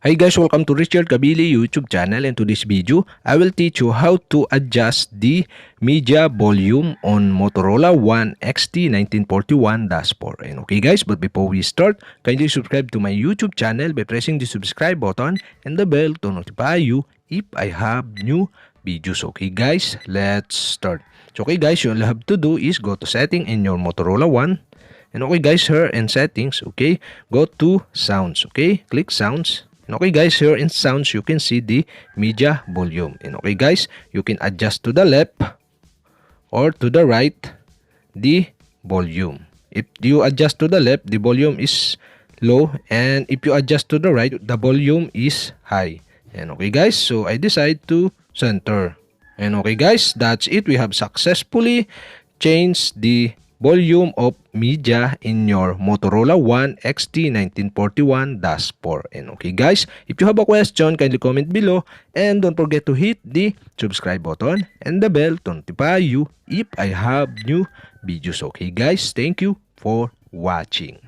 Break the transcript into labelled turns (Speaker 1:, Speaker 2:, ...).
Speaker 1: Hi guys, welcome to Richard Cabile YouTube channel, and to this video, I will teach you how to adjust the media volume on Motorola One XT1941-4. And okay guys, but before we start, kindly subscribe to my YouTube channel by pressing the subscribe button and the bell to notify you if I have new videos. Okay guys, let's start. So okay guys, all you have to do is go to setting in your Motorola One. And okay guys, here in settings, okay, go to sounds, okay, click sounds. And okay guys, here in sounds, you can see the media volume. And okay guys, you can adjust to the left or to the right the volume. If you adjust to the left, the volume is low, and if you adjust to the right, the volume is high. And okay guys, so I decide to center. And okay guys, that's it. We have successfully changed the volume of media in your Motorola One XT1941-4. And okay guys, if you have a question, kindly comment below, and don't forget to hit the subscribe button and the bell to notify you if I have new videos. Okay guys, thank you for watching.